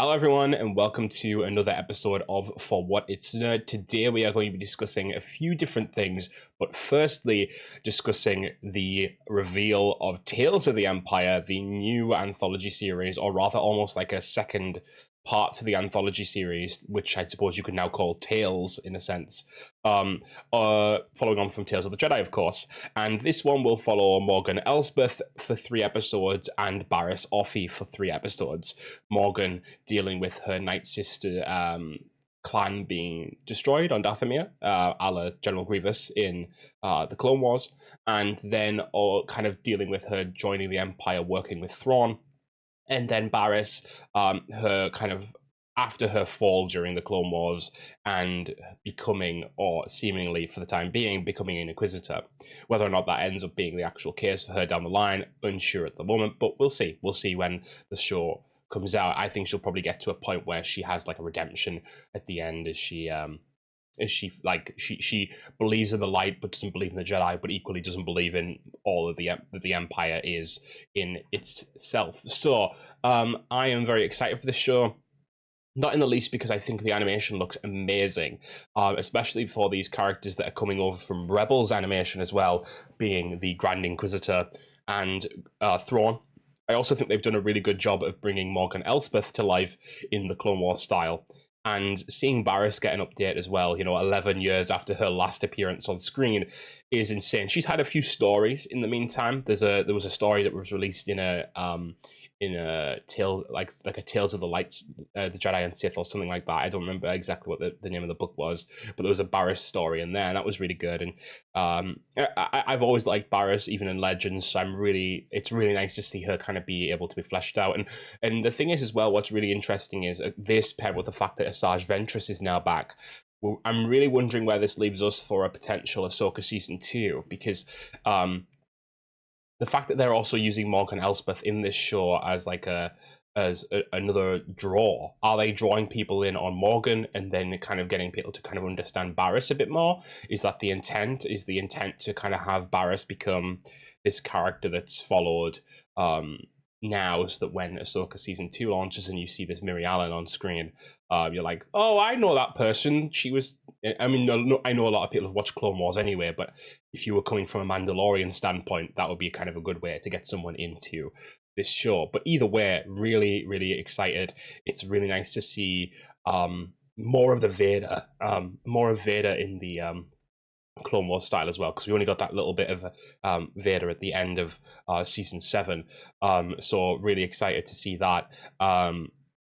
Hello, everyone, and welcome to another episode of For What It's Nerd. Today, we are going to be discussing a few different things, but firstly, discussing the reveal of Tales of the Empire, the new anthology series, or rather, almost like a second part to the anthology series, which I suppose you could now call Tales in a sense. Following on from Tales of the Jedi, of course. And this one will follow Morgan Elsbeth for 3 episodes and Barriss Offee for 3 episodes. Morgan dealing with her Night Sister clan being destroyed on Dathomir, a la General Grievous in the Clone Wars, and then kind of dealing with her joining the Empire, working with Thrawn, and then Barriss, her kind of after her fall during the Clone Wars and becoming, or seemingly for the time being, becoming an Inquisitor. Whether or not that ends up being the actual case for her down the line, unsure at the moment, but we'll see. We'll see when the show comes out. I think she'll probably get to a point where she has like a redemption at the end, as she believes in the light but doesn't believe in the Jedi, but equally doesn't believe in all of the Empire is in itself. So I am very excited for this show. Not in the least because I think the animation looks amazing, especially for these characters that are coming over from Rebels animation as well, being the Grand Inquisitor and Thrawn. I also think they've done a really good job of bringing Morgan Elsbeth to life in the Clone Wars style. And seeing Barriss get an update as well, 11 years after her last appearance on screen is insane. She's had a few stories in the meantime. There was a story that was released in a tale like a Tales of the Lights, the Jedi and Sith, or something like that. I don't remember exactly what the name of the book was, but there was a Barriss story in there, and that was really good. And I've always liked Barriss, even in Legends. So it's really nice to see her kind of be able to be fleshed out. And the thing is as well, what's really interesting is this paired with the fact that Asajj Ventress is now back. Well, I'm really wondering where this leaves us for a potential Ahsoka season 2, because the fact that they're also using Morgan Elsbeth in this show as another draw. Are they drawing people in on Morgan and then kind of getting people to kind of understand Barriss a bit more? Is that the intent? Is the intent to kind of have Barriss become this character that's followed now, so that when Ahsoka season 2 launches and you see this Mirialan on screen, you're like, oh, I know that person. I know a lot of people have watched Clone Wars anyway, but if you were coming from a Mandalorian standpoint, that would be kind of a good way to get someone into this show. But either way, really, really excited. It's really nice to see more of the Vader, in the Clone Wars style as well, because we only got that little bit of Vader at the end of season 7. So really excited to see that.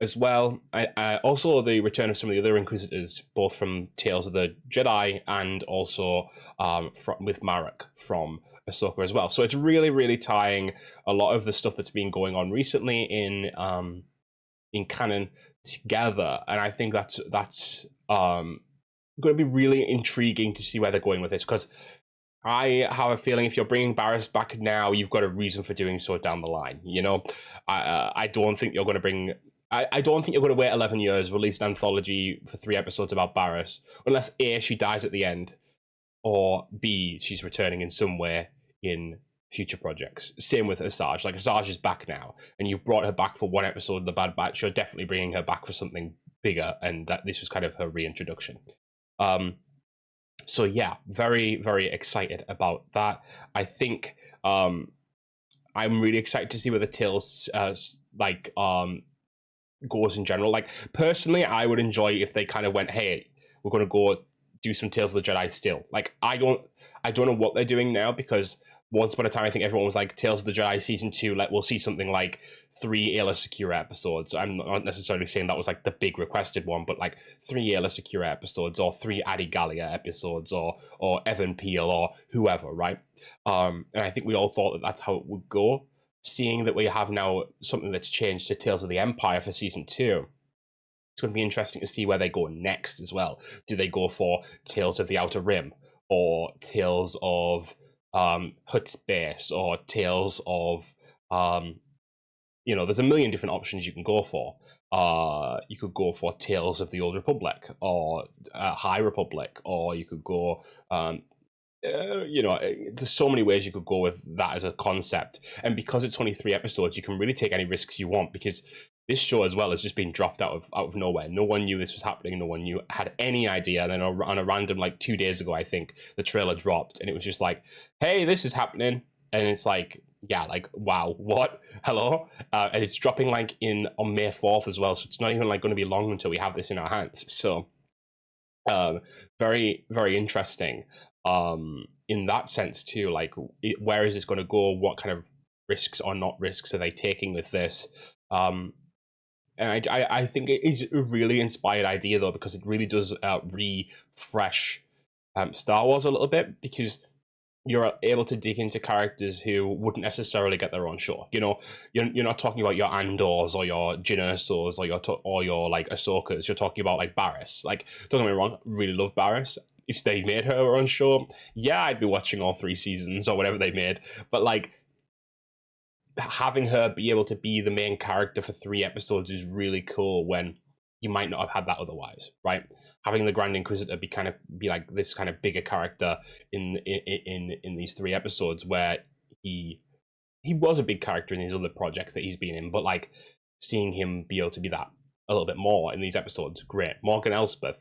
As well, I also the return of some of the other Inquisitors, both from Tales of the Jedi and also with Marek from Ahsoka as well. So it's really, really tying a lot of the stuff that's been going on recently in canon together, and I think that's going to be really intriguing to see where they're going with this, because I have a feeling if you're bringing Barriss back now, you've got a reason for doing so down the line. I don't think you're going to bring. I don't think you're going to wait 11 years, release an anthology for 3 episodes about Barriss, unless A, she dies at the end, or B, she's returning in some way in future projects. Same with Asajj. Like, Asajj is back now, and you've brought her back for 1 episode of The Bad Batch. You're definitely bringing her back for something bigger, and that this was kind of her reintroduction. So yeah, very, very excited about that. I think I'm really excited to see where the Tales goes in general. Like, personally, I would enjoy if they kind of went, hey, we're going to go do some Tales of the Jedi still. Like, I don't know what they're doing now, because once upon a time I think everyone was like, Tales of the Jedi season 2, like, we'll see something like 3 Aayla Secura episodes. I'm not necessarily saying that was like the big requested one, but like 3 Aayla Secura episodes, or 3 Adi Gallia episodes, or Evan Peel, or whoever, right? And I think we all thought that that's how it would go. Seeing that we have now something that's changed to Tales of the Empire for season 2, it's going to be interesting to see where they go next as well. Do they go for Tales of the Outer Rim, or Tales of Hutt Space, or Tales of there's a million different options you can go for. You could go for Tales of the Old Republic, or High Republic, or you could go you know, there's so many ways you could go with that as a concept, and because it's only 3 episodes, you can really take any risks you want, because this show as well has just been dropped out of nowhere. No one knew this was happening. No one knew had any idea. And then on a random, like 2 days ago, I think the trailer dropped, and it was just like, "Hey, this is happening," and it's like, yeah, like, wow, what? Hello, and it's dropping like on May 4th as well, so it's not even like going to be long until we have this in our hands. So, very very interesting in that sense too. Like, where is this going to go? What kind of risks or not risks are they taking with this? And I think it is a really inspired idea, though, because it really does refresh Star Wars a little bit, because you're able to dig into characters who wouldn't necessarily get their own show. You know, you're not talking about your Andors or your Jyn Ersos or your like Ahsokas. You're talking about like Barriss. Like, don't get me wrong, really love Barriss. If they made her own show, yeah, I'd be watching all 3 seasons or whatever they made. But like, having her be able to be the main character for 3 episodes is really cool, when you might not have had that otherwise, right? Having the Grand Inquisitor be like this kind of bigger character in these 3 episodes, where he was a big character in his other projects that he's been in, but like, seeing him be able to be that a little bit more in these episodes, great. Morgan Elspeth,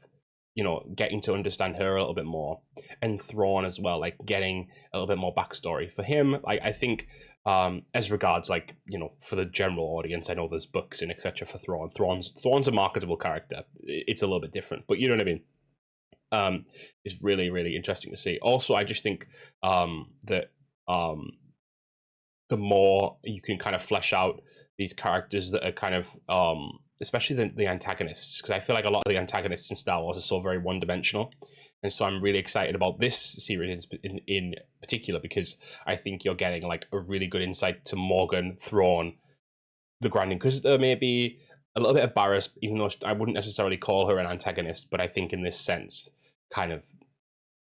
you know, getting to understand her a little bit more, and Thrawn as well, like getting a little bit more backstory for him. Like, I think as regards, like, you know, for the general audience, I know there's books and etc. for Thrawn. Thrawn's a marketable character. It's a little bit different, but you know what I mean. It's really really interesting to see. Also, I just think that the more you can kind of flesh out these characters that are kind of especially the antagonists, because I feel like a lot of the antagonists in Star Wars are so very one-dimensional. And so I'm really excited about this series in particular, because I think you're getting like a really good insight to Morgan, Thrawn, the Grand Inquisitor, maybe a little bit of Barriss, even though I wouldn't necessarily call her an antagonist, but I think in this sense, kind of,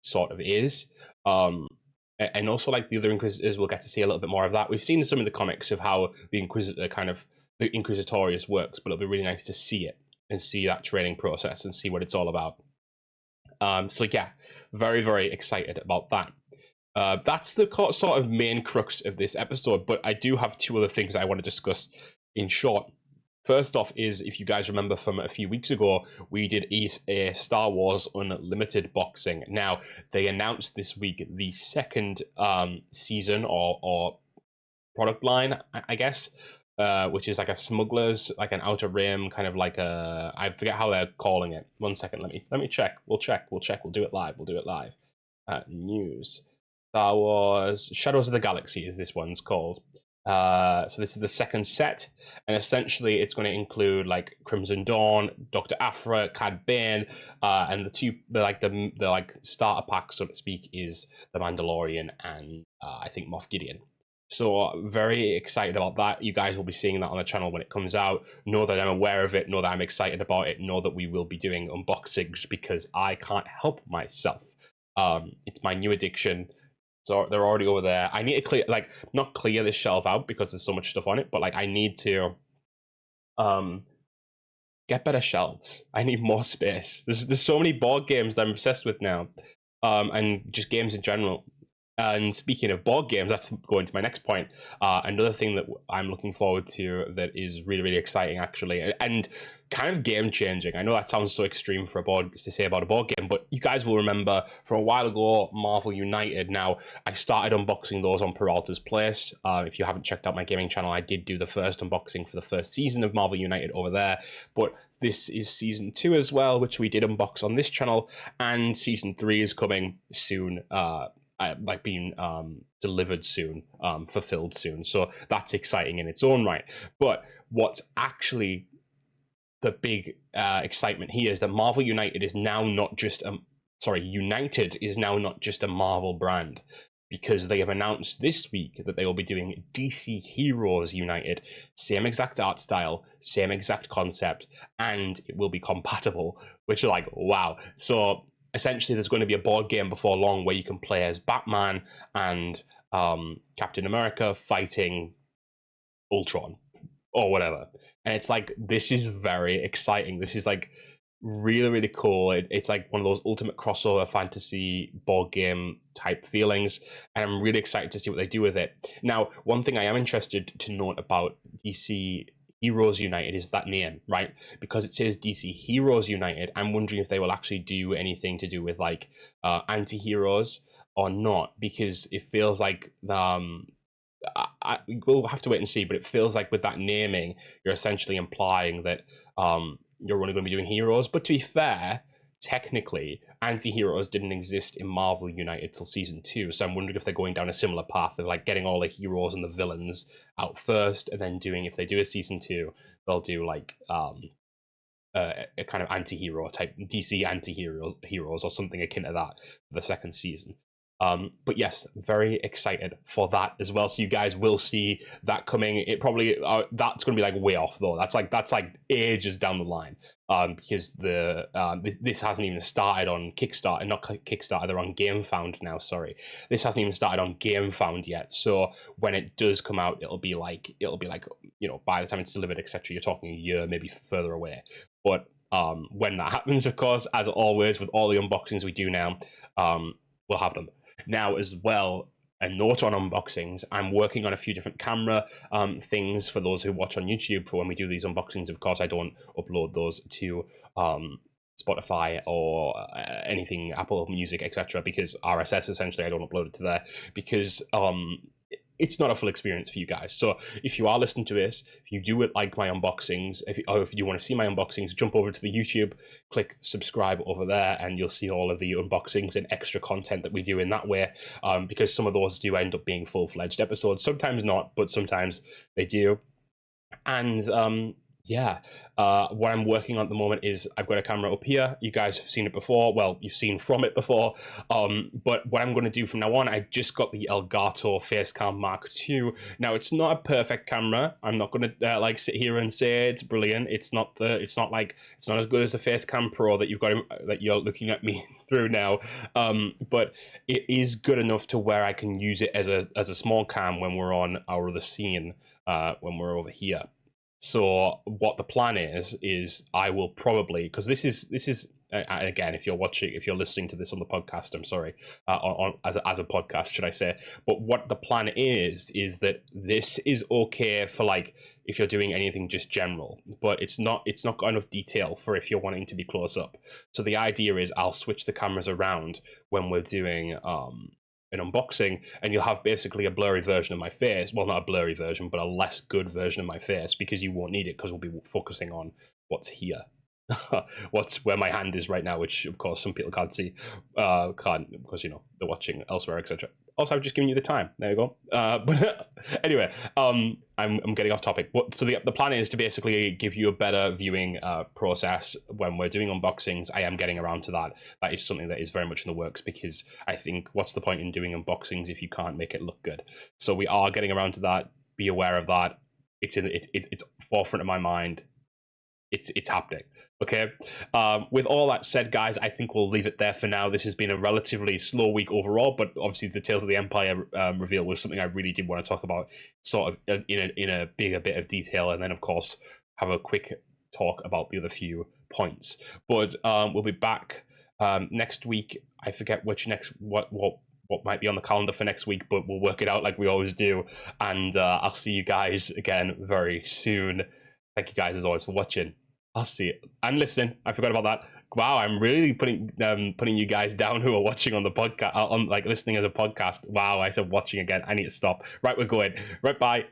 sort of is. And also, like, the other Inquisitors, we'll get to see a little bit more of that. We've seen some of the comics of how the Inquisitorius works, but it'll be really nice to see it and see that training process and see what it's all about. So yeah, very very excited about that. That's the sort of main crux of this episode, but I do have 2 other things I want to discuss in short. First off is, if you guys remember from a few weeks ago, we did a Star Wars Unlimited boxing. Now, they announced this week the second season or product line, I guess, which is like a Smuggler's, like an Outer Rim, kind of like a, I forget how they're calling it. 1 second, let me check. We'll do it live. News. Star Wars Shadows of the Galaxy is this one's called. So this is the second set, and essentially it's going to include like Crimson Dawn, Dr. Aphra, Cad Bane, and the starter pack, so to speak, is the Mandalorian and I think Moff Gideon. So very excited about that. You guys will be seeing that on the channel when it comes out. Know that I'm aware of it, know that I'm excited about it, know that we will be doing unboxings, because I can't help myself. It's my new addiction. So they're already over there. I need to clear, like, not clear this shelf out because there's so much stuff on it, but like, I need to get better shelves. I need more space. There's so many board games that I'm obsessed with now, and just games in general. And speaking of board games, that's going to my next point. Another thing that I'm looking forward to that is really, really exciting, actually, and kind of game changing. I know that sounds so extreme for to say about a board game, but you guys will remember from a while ago, Marvel United. Now, I started unboxing those on Peralta's Place. If you haven't checked out my gaming channel, I did do the first unboxing for the first season of Marvel United over there, but this is season 2 as well, which we did unbox on this channel, and season 3 is coming soon. Like being delivered soon, fulfilled soon. So that's exciting in its own right. But what's actually the big excitement here is that Marvel United is now not just United is now not just a Marvel brand, because they have announced this week that they will be doing DC Heroes United, same exact art style, same exact concept, and it will be compatible, which are like, wow. So essentially, there's going to be a board game before long where you can play as Batman and Captain America fighting Ultron or whatever. And it's like, this is very exciting. This is like really, really cool. It's like one of those ultimate crossover fantasy board game type feelings, and I'm really excited to see what they do with it. Now, one thing I am interested to note about DC Heroes United is that name, right? Because it says DC Heroes United, I'm wondering if they will actually do anything to do with like anti-heroes or not, because it feels like we'll have to wait and see, but it feels like with that naming, you're essentially implying that you're only going to be doing heroes. But to be fair, technically, anti-heroes didn't exist in Marvel United till season 2, so I'm wondering if they're going down a similar path of like getting all the heroes and the villains out first, and then doing, if they do a season 2, they'll do like a kind of anti-hero type DC anti-heroes or something akin to that for the second season. But yes, very excited for that as well. So you guys will see that coming. It probably that's going to be like way off though. That's like ages down the line. Because this hasn't even started on Kickstarter, not Kickstarter. They're on GameFound now. Sorry, this hasn't even started on GameFound yet. So when it does come out, it'll be like by the time it's delivered, etc. You're talking a year, maybe further away. But when that happens, of course, as always with all the unboxings we do now, we'll have them. Now as well, a note on unboxings, I'm working on a few different camera things for those who watch on YouTube for when we do these unboxings. Of course, I don't upload those to Spotify or anything, Apple Music, etc. because RSS, essentially, I don't upload it to there because it's not a full experience for you guys. So if you are listening to this, if you do like my unboxings, if you want to see my unboxings, jump over to the YouTube, click subscribe over there, and you'll see all of the unboxings and extra content that we do in that way, because some of those do end up being full-fledged episodes. Sometimes not, but sometimes they do. And what I'm working on at the moment is I've got a camera up here. You guys have seen it before. Well, you've seen from it before. But what I'm going to do from now on, I just got the Elgato Facecam Mark II. Now, it's not a perfect camera. I'm not going to like sit here and say it's brilliant. It's not as good as the Facecam Pro that you're looking at me through now. But it is good enough to where I can use it as a small cam when we're on our other scene, when we're over here. So what the plan is I will probably, because this is again, if you're listening to this on the podcast, I'm sorry, as a podcast, should I say? But what the plan is that this is okay for like if you're doing anything just general, but it's not got enough detail for if you're wanting to be close up. So the idea is I'll switch the cameras around when we're doing an unboxing, and you'll have basically a blurry version of my face. Well, not a blurry version, but a less good version of my face, because you won't need it because we'll be focusing on what's here. What's where my hand is right now, which of course some people can't see, because they're watching elsewhere, etc. Also, I've just given you the time. There you go. But anyway, I'm getting off topic. So the plan is to basically give you a better viewing process when we're doing unboxings. I am getting around to that. That is something that is very much in the works, because I think what's the point in doing unboxings if you can't make it look good? So we are getting around to that. Be aware of that. It's forefront of my mind. It's happening. Okay. With all that said, guys, I think we'll leave it there for now. This has been a relatively slow week overall, but obviously the Tales of the Empire reveal was something I really did want to talk about, sort of in a bigger bit of detail, and then of course have a quick talk about the other few points. But we'll be back next week. I forget what might be on the calendar for next week, but we'll work it out like we always do. And I'll see you guys again very soon. Thank you guys as always for watching. I'll see it and listen. I forgot about that. Wow, I'm really putting you guys down who are watching on the podcast, on like listening as a podcast. Wow, I said watching again. I need to stop. Right, we're going. Right, bye.